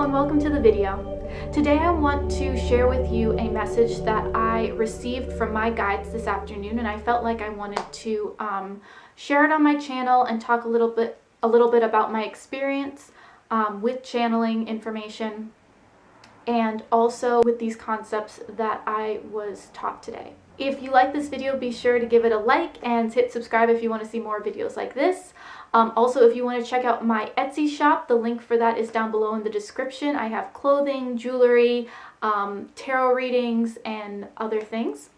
and welcome to the video. Today I want to share with you a message that I received from my guides this afternoon, and I felt like I wanted to share it on my channel and talk a little bit about my experience with channeling information and also with these concepts that I was taught today. If you like this video, be sure to give it a like and hit subscribe if you want to see more videos like this. Also, if you want to check out my Etsy shop, the link for that is down below in the description. I have clothing, jewelry, tarot readings, and other things.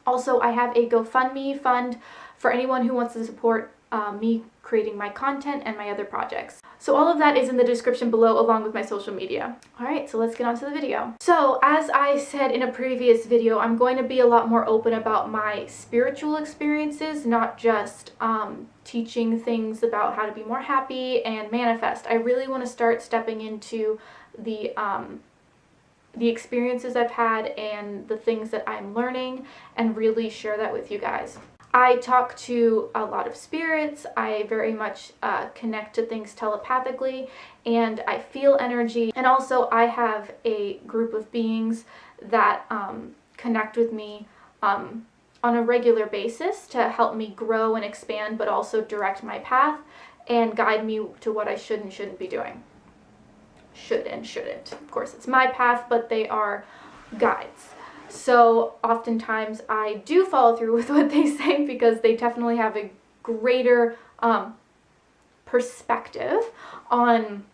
Also, I have a GoFundMe fund for anyone who wants to support me creating my content and my other projects. So all of that is in the description below along with my social media. Alright, so let's get on to the video. So as I said in a previous video, I'm going to be a lot more open about my spiritual experiences, not just teaching things about how to be more happy and manifest. I really want to start stepping into the experiences I've had and the things that I'm learning and really share that with you guys. I talk to a lot of spirits. I very much connect to things telepathically, and I feel energy. And also I have a group of beings that connect with me on a regular basis to help me grow and expand, but also direct my path and guide me to what I should and shouldn't be doing. Should and shouldn't. Of course, it's my path, but they are guides. So oftentimes I do follow through with what they say because they definitely have a greater perspective on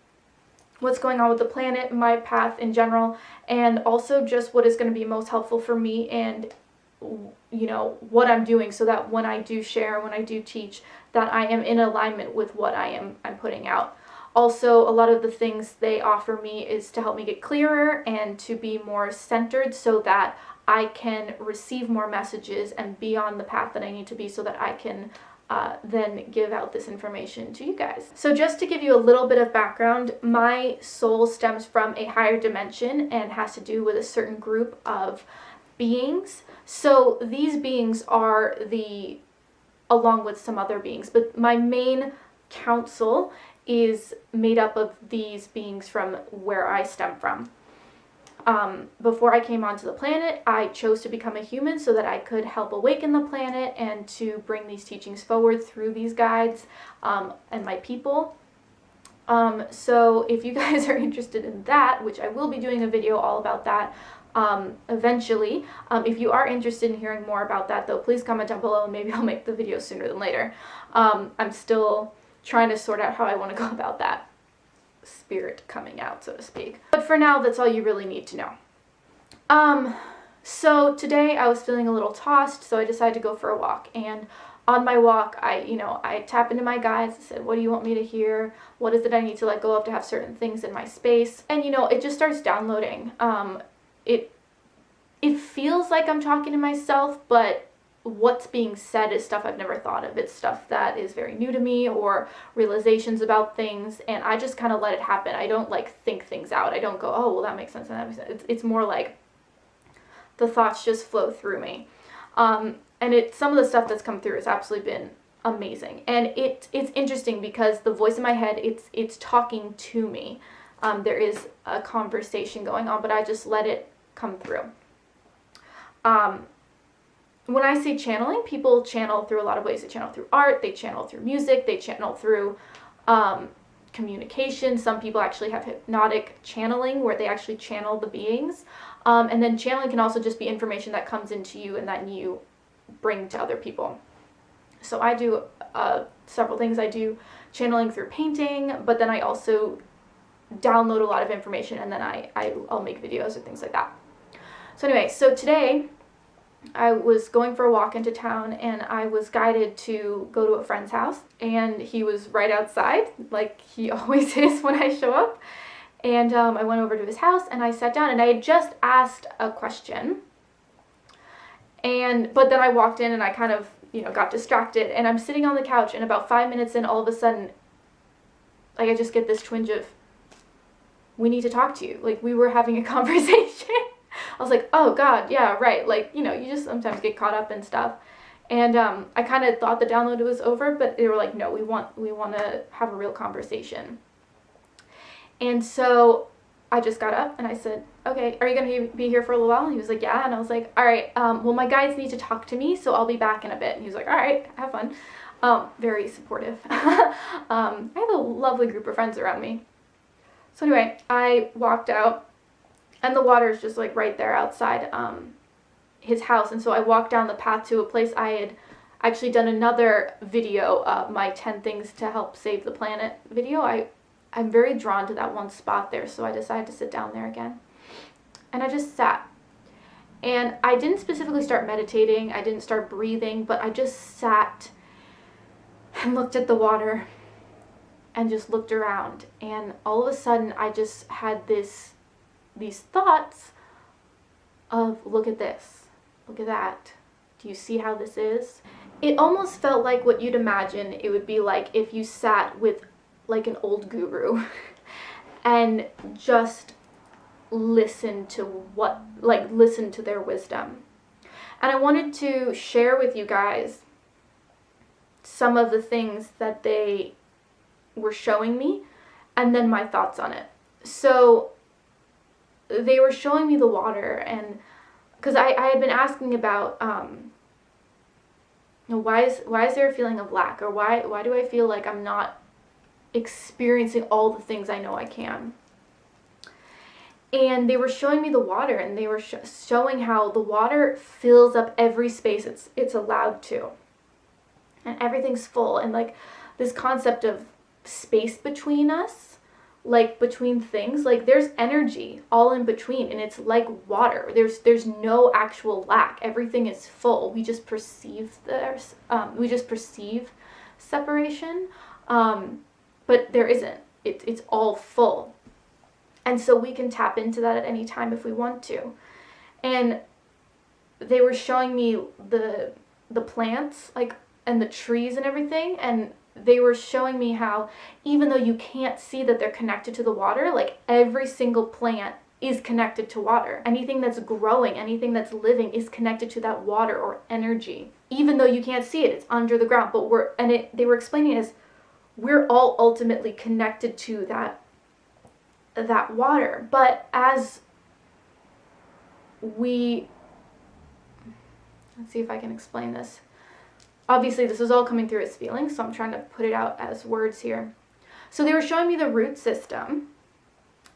what's going on with the planet, my path in general, and also just what is going to be most helpful for me and, you know, what I'm doing, so that when I do share, when I do teach, that I am in alignment with what I'm putting out. Also, a lot of the things they offer me is to help me get clearer and to be more centered so that I can receive more messages and be on the path that I need to be so that I can then give out this information to you guys. So just to give you a little bit of background, my soul stems from a higher dimension and has to do with a certain group of beings. So these beings are along with some other beings, but my main council is made up of these beings from where I stem from. Before I came onto the planet, I chose to become a human so that I could help awaken the planet and to bring these teachings forward through these guides and my people. So if you guys are interested in that, which I will be doing a video all about that eventually, if you are interested in hearing more about that though, please comment down below and maybe I'll make the video sooner than later. I'm still trying to sort out how I want to go about that spirit coming out, so to speak. But for now, that's all you really need to know. So today I was feeling a little tossed, so I decided to go for a walk. And on my walk, I tap into my guides. I said, what do you want me to hear? What is it I need to let go of to have certain things in my space? And it just starts downloading. It feels like I'm talking to myself, but what's being said is stuff I've never thought of. It's stuff that is very new to me or realizations about things, and I just kind of let it happen. I don't think things out. I don't go, oh, well, that makes sense and that makes sense. It's more like the thoughts just flow through me. And some of the stuff that's come through has absolutely been amazing. And it's interesting because the voice in my head, it's talking to me. There is a conversation going on, but I just let it come through. When I say channeling, people channel through a lot of ways. They channel through art, they channel through music, they channel through communication. Some people actually have hypnotic channeling where they actually channel the beings. And then channeling can also just be information that comes into you and that you bring to other people. So I do several things. I do channeling through painting, but then I also download a lot of information and then I'll make videos or things like that. So anyway, so today I was going for a walk into town and I was guided to go to a friend's house, and he was right outside like he always is when I show up. And I went over to his house and I sat down and I had just asked a question, but then I walked in and I kind of got distracted, and I'm sitting on the couch, and about 5 minutes in, all of a sudden I just get this twinge of, we need to talk to you. We were having a conversation. I was like, oh God, yeah, right. You just sometimes get caught up in stuff. And I kind of thought the download was over, but they were like, no, we want to have a real conversation. And so I just got up and I said, okay, are you going to be here for a little while? And he was like, yeah. And I was like, all right, well, my guides need to talk to me, so I'll be back in a bit. And he was like, all right, have fun. Very supportive. I have a lovely group of friends around me. So anyway, I walked out, and the water is just like right there outside his house. And so I walked down the path to a place I had actually done another video, my 10 things to help save the planet video. I'm very drawn to that one spot there, so I decided to sit down there again. And I just sat. And I didn't specifically start meditating, I didn't start breathing, but I just sat and looked at the water and just looked around. And all of a sudden, I just had these thoughts of, look at this, look at that. Do you see how this is? It almost felt like what you'd imagine it would be like if you sat with like an old guru and just listen to listen to their wisdom. And I wanted to share with you guys some of the things that they were showing me and then my thoughts on it. So they were showing me the water, and because I had been asking about why is there a feeling of lack, or why do I feel like I'm not experiencing all the things I know I can. And they were showing me the water, and they were showing how the water fills up every space it's allowed to, and everything's full. And like this concept of space between us, like between things, like there's energy all in between, and it's like water. There's no actual lack. Everything is full. We just perceive separation. But there isn't. It's all full. And so we can tap into that at any time if we want to. And they were showing me the plants, like, and the trees and everything, and they were showing me how even though you can't see that they're connected to the water, like every single plant is connected to water. Anything that's growing, anything that's living is connected to that water or energy. Even though you can't see it, it's under the ground. But they were explaining it as we're all ultimately connected to that water. But as let's see if I can explain this. Obviously, this is all coming through as feelings, so I'm trying to put it out as words here. So they were showing me the root system,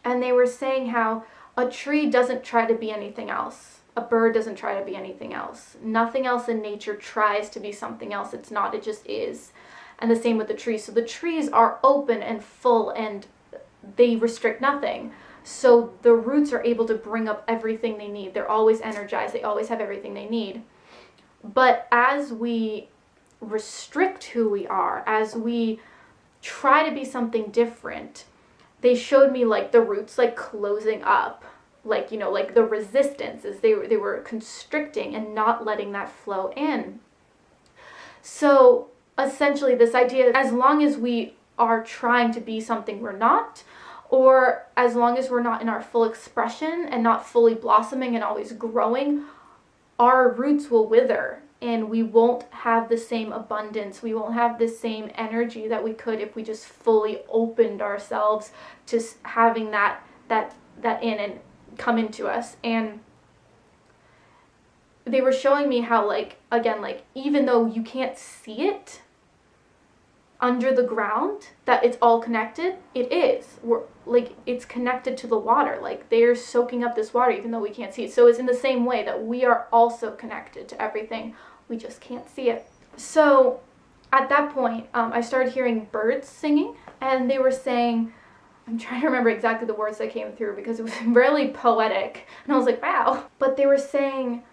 and they were saying how a tree doesn't try to be anything else. A bird doesn't try to be anything else. Nothing else in nature tries to be something else. It's not, it just is. And the same with the trees. So the trees are open and full, and they restrict nothing. So the roots are able to bring up everything they need. They're always energized. They always have everything they need. But as we restrict who we are, as we try to be something different, they showed me like the roots like closing up, like, you know, like the resistance is they were constricting and not letting that flow in. So essentially this idea, as long as we are trying to be something we're not, or as long as we're not in our full expression and not fully blossoming and always growing, our roots will wither, and we won't have the same abundance. We won't have the same energy that we could if we just fully opened ourselves to having that in and come into us. And they were showing me how, like, again, like, even though you can't see it under the ground, that it's all connected, it is. It's connected to the water. Like, they're soaking up this water even though we can't see it. So it's in the same way that we are also connected to everything. We just can't see it. So at that point, I started hearing birds singing, and they were saying, I'm trying to remember exactly the words that came through because it was really poetic. And I was like, wow. But they were saying,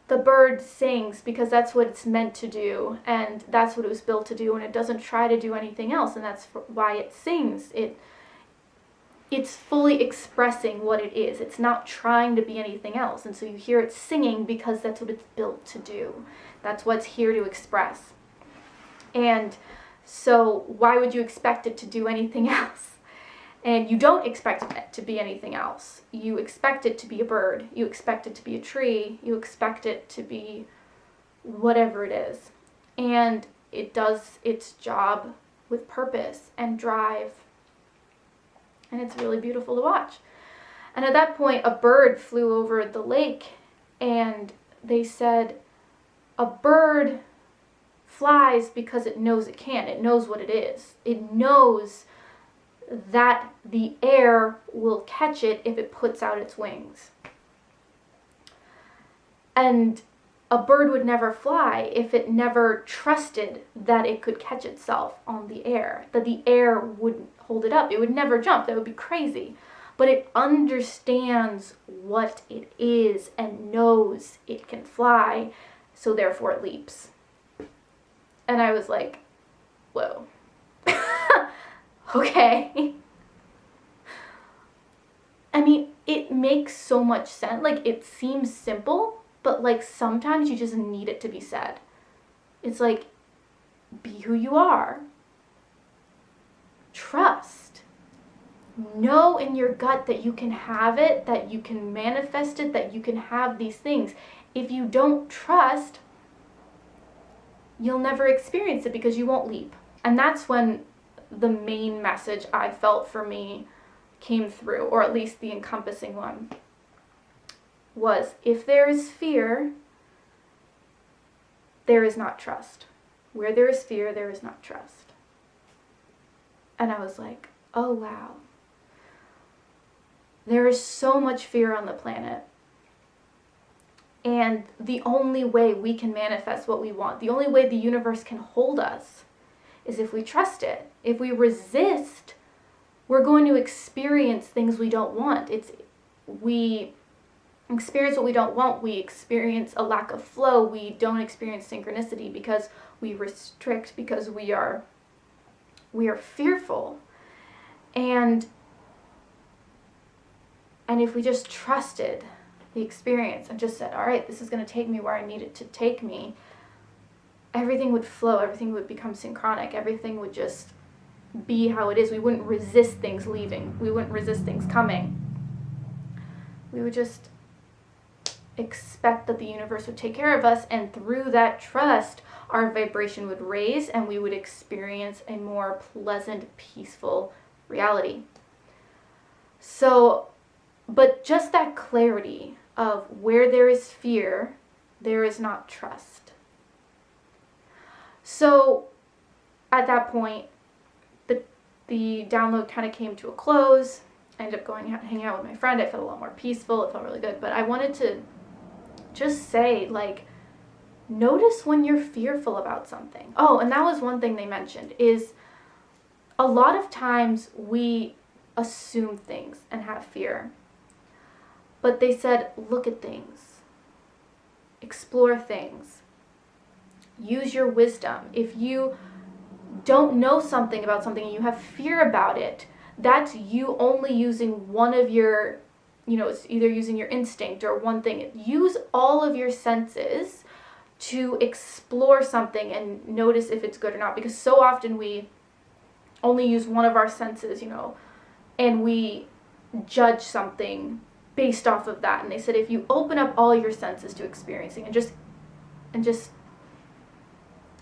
the bird sings because that's what it's meant to do, and that's what it was built to do, and it doesn't try to do anything else, and that's why it sings. It's fully expressing what it is. It's not trying to be anything else, and so you hear it singing because that's what it's built to do. That's what's here to express. And so why would you expect it to do anything else? And you don't expect it to be anything else. You expect it to be a bird. You expect it to be a tree. You expect it to be whatever it is. And it does its job with purpose and drive. And it's really beautiful to watch. And at that point, a bird flew over the lake, and they said, a bird flies because it knows it can. It knows what it is. It knows that the air will catch it if it puts out its wings. And a bird would never fly if it never trusted that it could catch itself on the air, that the air wouldn't hold it up. It would never jump. That would be crazy. But it understands what it is and knows it can fly, so therefore it leaps. And I was like, whoa. Okay. I mean, it makes so much sense. Like, it seems simple, but like sometimes you just need it to be said. It's like, be who you are. Trust. Know in your gut that you can have it, that you can manifest it, that you can have these things. If you don't trust, you'll never experience it because you won't leap. And that's when the main message I felt for me came through, or at least the encompassing one, was if there is fear, there is not trust. Where there is fear, there is not trust. And I was like, oh wow. There is so much fear on the planet. And the only way we can manifest what we want, the only way the universe can hold us, is if we trust it. If we resist, we're going to experience things we don't want. We experience what we don't want. We experience a lack of flow. We don't experience synchronicity because we restrict, because we are fearful. And if we just trusted the experience and just said, all right, this is going to take me where I need it to take me, everything would flow, everything would become synchronic, everything would just be how it is. We wouldn't resist things leaving. We wouldn't resist things coming. We would just expect that the universe would take care of us, and through that trust, our vibration would raise and we would experience a more pleasant, peaceful reality. So, but just that clarity of where there is fear, there is not trust. So at that point, the download kind of came to a close. I ended up going out, hanging out with my friend. I felt a lot more peaceful. It felt really good. But I wanted to just say, like, notice when you're fearful about something. Oh, and that was one thing they mentioned, is a lot of times we assume things and have fear. But they said, look at things. Explore things. Use your wisdom. If you don't know something about something and you have fear about it, that's you only using one of your, it's either using your instinct or one thing. Use all of your senses to explore something and notice if it's good or not. Because so often we only use one of our senses, and we judge something based off of that. And they said if you open up all your senses to experiencing and just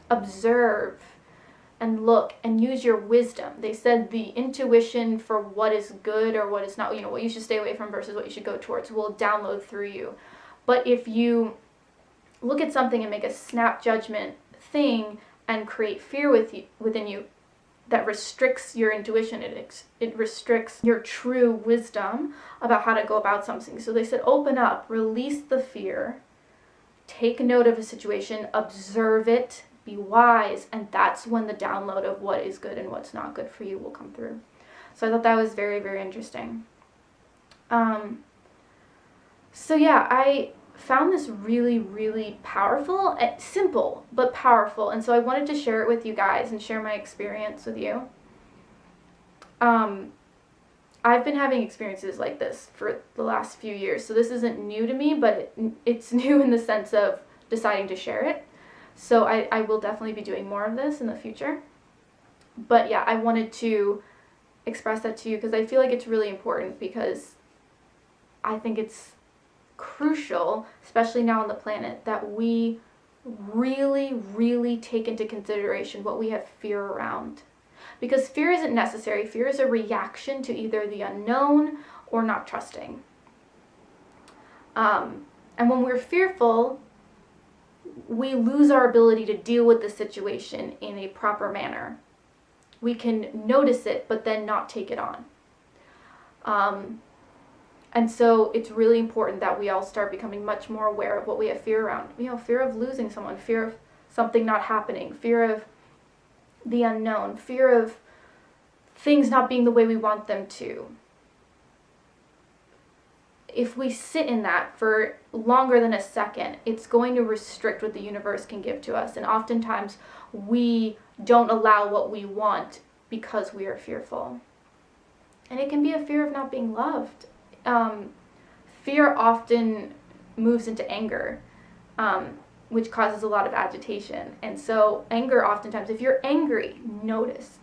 observe and look and use your wisdom. They said the intuition for what is good or what is not, what you should stay away from versus what you should go towards will download through you. But if you look at something and make a snap judgment thing and create fear within you, that restricts your intuition, it restricts your true wisdom about how to go about something. So they said open up, release the fear, take note of a situation, observe it, be wise, and that's when the download of what is good and what's not good for you will come through. So I thought that was very, very interesting. So yeah, I found this really, really powerful, simple, but powerful. And so I wanted to share it with you guys and share my experience with you. I've been having experiences like this for the last few years. So this isn't new to me, but it's new in the sense of deciding to share it. So I will definitely be doing more of this in the future. But yeah, I wanted to express that to you because I feel like it's really important, because I think it's crucial, especially now on the planet, that we really, really take into consideration what we have fear around. Because fear isn't necessary. Fear is a reaction to either the unknown or not trusting. And when we're fearful, we lose our ability to deal with the situation in a proper manner. We can notice it, but then not take it on. And so it's really important that we all start becoming much more aware of what we have fear around. Fear of losing someone, fear of something not happening, fear of the unknown, fear of things not being the way we want them to. If we sit in that for longer than a second, it's going to restrict what the universe can give to us. And oftentimes we don't allow what we want because we are fearful. And it can be a fear of not being loved. Fear often moves into anger, which causes a lot of agitation. And so anger oftentimes, if you're angry, notice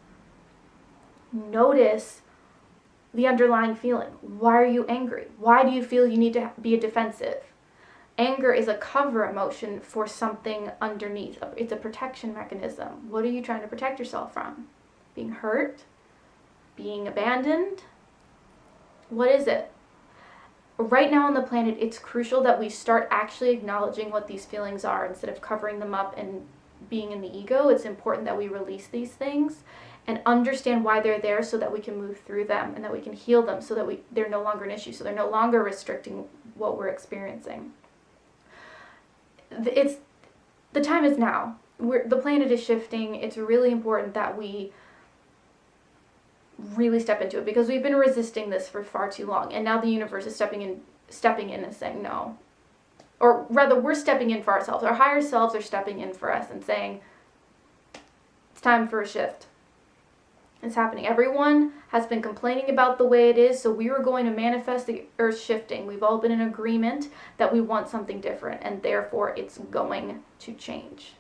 the underlying feeling. Why are you angry? Why do you feel you need to be defensive? Anger is a cover emotion for something underneath. It's a protection mechanism. What are you trying to protect yourself from? Being hurt? Being abandoned? What is it? Right now on the planet, it's crucial that we start actually acknowledging what these feelings are instead of covering them up and being in the ego. It's important that we release these things and understand why they're there so that we can move through them and that we can heal them so that they're no longer an issue, so they're no longer restricting what we're experiencing. The time is now. The planet is shifting. It's really important that we really step into it because we've been resisting this for far too long, and now the universe is stepping in and saying no. Or rather, we're stepping in for ourselves. Our higher selves are stepping in for us and saying, it's time for a shift. It's happening. Everyone has been complaining about the way it is, so we were going to manifest the earth shifting. We've all been in agreement that we want something different, and therefore it's going to change.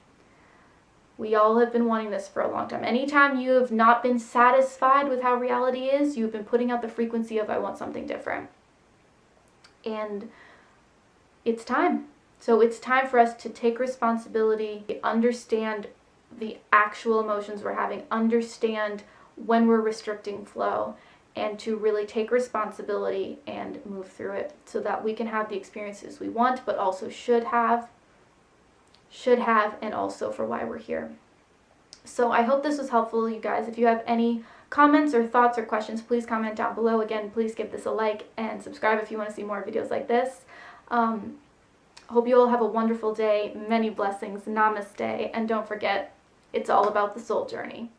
We all have been wanting this for a long time. Anytime you have not been satisfied with how reality is, you've been putting out the frequency of I want something different. And it's time. So it's time for us to take responsibility, understand the actual emotions we're having, understand when we're restricting flow, and to really take responsibility and move through it so that we can have the experiences we want, but also should have, and also for why we're here. So I hope this was helpful, you guys. If you have any comments or thoughts or questions, please comment down below. Again, please give this a like and subscribe if you want to see more videos like this. Hope you all have a wonderful day. Many blessings. Namaste. And don't forget, it's all about the soul journey.